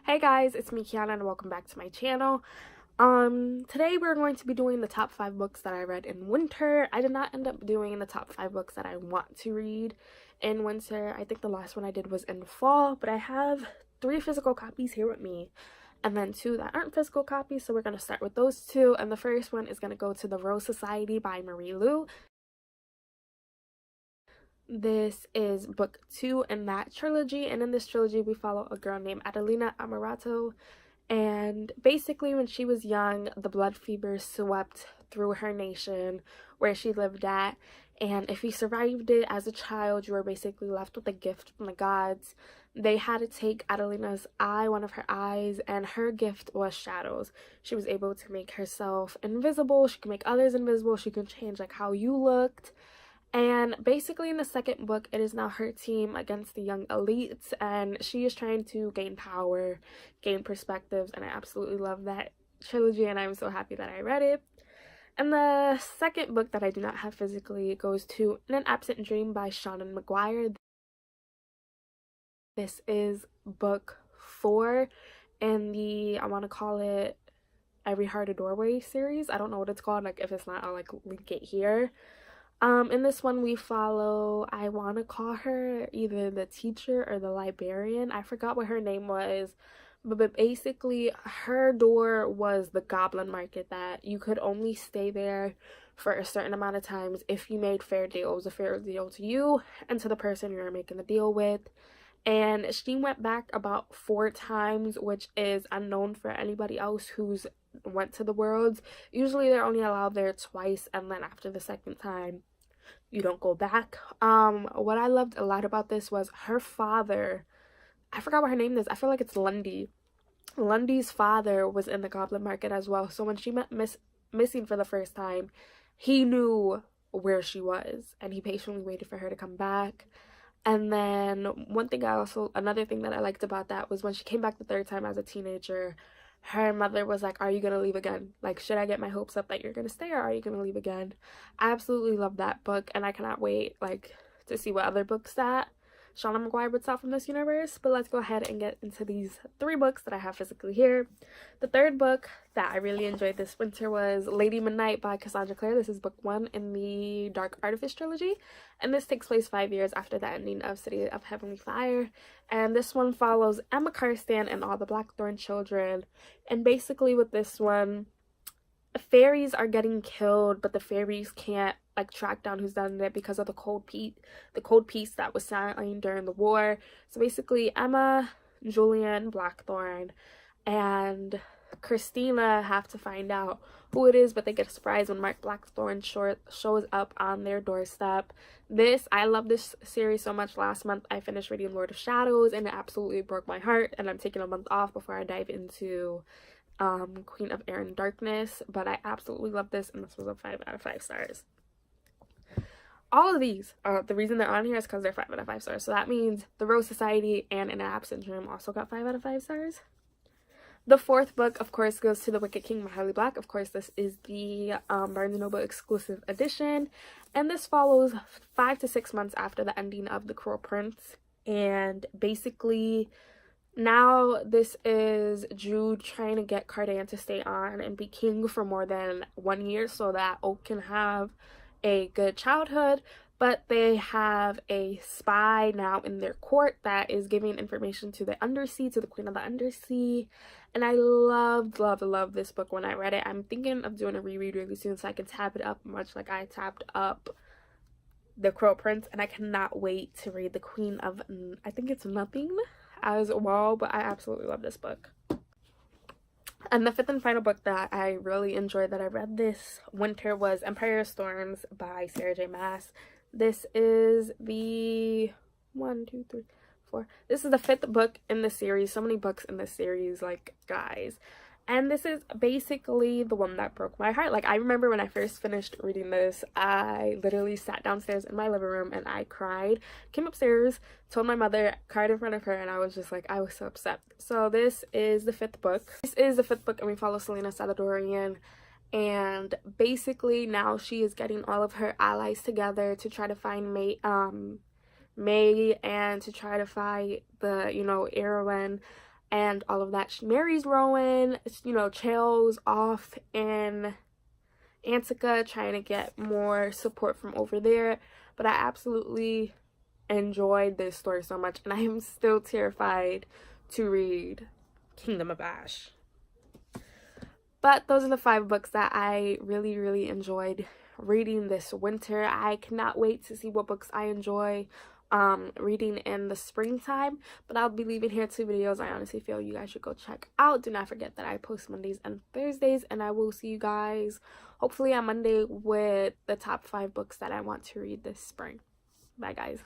Hey guys, it's me Kiana and welcome back to my channel. Today we're going to be doing the top 5 books that I read in winter. I did not end up doing the top 5 books that I want to read in winter. I think the last one I did was in fall, but I have 3 physical copies here with me and then 2 that aren't physical copies, so we're going to start with those 2. And the first one is going to go to The Rose Society by Marie Lu. This is book 2 in that trilogy, and in this trilogy we follow a girl named Adelina Amarato. And basically, when she was young, the blood fever swept through her nation where she lived at. And if you survived it as a child, you were basically left with a gift from the gods. They had to take Adelina's eye, one of her eyes, and her gift was shadows. She was able to make herself invisible. She could make others invisible. She could change like how you looked. And basically in the second book, it is now her team against the young elites, and she is trying to gain power, gain perspectives, and I absolutely love that trilogy, and I'm so happy that I read it. And the second book that I do not have physically goes to In an Absent Dream by Seanan McGuire. This is book 4 in the, I want to call it Every Heart a Doorway series. I don't know what it's called, like if it's not, I'll like link it here. In this one we follow, I want to call her either the teacher or the librarian. I forgot what her name was, but basically her door was the goblin market that you could only stay there for a certain amount of times if you made fair deal. It was a fair deal to you and to the person you were making the deal with. And she went back about 4 times, which is unknown for anybody else who's went to the worlds. Usually they're only allowed there twice, and then after the second time you don't go back. What I loved a lot about this was her father. I forgot what her name is. I feel like it's Lundy. Lundy's father was in the goblin market as well. So when she met Missing for the first time, he knew where she was and he patiently waited for her to come back. And then another thing that I liked about that was when she came back the third time as a teenager, her mother was like, are you gonna leave again? Like, should I get my hopes up that you're gonna stay, or are you gonna leave again? I absolutely love that book, and I cannot wait like to see what other books that Seanan McGuire puts out from this universe. But let's go ahead and get into these 3 books that I have physically here. The third book that I really enjoyed this winter was Lady Midnight by Cassandra Clare. This is book 1 in the Dark Artifice trilogy, and this takes place 5 years after the ending of City of Heavenly Fire. And this one follows Emma Carstan and all the Blackthorn children. And basically with this one, fairies are getting killed, but the fairies can't like track down who's done it because of the cold peace that was signed during the war. So basically Emma, Julian Blackthorn, and Christina have to find out who it is, but they get a surprise when Mark Blackthorn shows up on their doorstep. I love this series so much. Last month I finished reading Lord of Shadows and it absolutely broke my heart, and I'm taking a month off before I dive into Queen of Air and Darkness, but I absolutely love this, and this was a 5 out of 5 stars. All of these, the reason they're on here is because they're 5 out of 5 stars, so that means The Rose Society and In an Absent Dream also got 5 out of 5 stars. The fourth book, of course, goes to The Wicked King by Harley Black. Of course, this is the Barnes & Noble exclusive edition, and this follows 5 to 6 months after the ending of The Cruel Prince. And basically now this is Jude trying to get Cardan to stay on and be king for more than 1 year so that Oak can have a good childhood. But they have a spy now in their court that is giving information to the Undersea, to the Queen of the Undersea. And I loved this book when I read it. I'm thinking of doing a reread really soon so I can tap it up much like I tapped up The Cruel Prince. And I cannot wait to read The Queen of, I think it's Nothing, as well. But I absolutely love this book. And the fifth and final book that I really enjoyed that I read this winter was Empire of Storms by Sarah J Maas. This is the this is the 5th book in the series. So many books in this series, like, guys. And this is basically the one that broke my heart. Like, I remember when I first finished reading this, I literally sat downstairs in my living room and I cried. Came upstairs, told my mother, cried in front of her, and I was just like, I was so upset. So this is the 5th book. This is the 5th book, and we follow Selena Saladorian. And basically now she is getting all of her allies together to try to find May and to try to fight the, Erwin. and all of that. Mary's Rowan, you know, Chael's off in Antica trying to get more support from over there, but I absolutely enjoyed this story so much, and I am still terrified to read Kingdom of Ash. But those are the 5 books that I really, really enjoyed reading this winter. I cannot wait to see what books I enjoy reading in the springtime, but I'll be leaving here 2 videos I honestly feel you guys should go check out. Do not forget that I post Mondays and Thursdays, and I will see you guys hopefully on Monday with the top 5 books that I want to read this spring. Bye guys.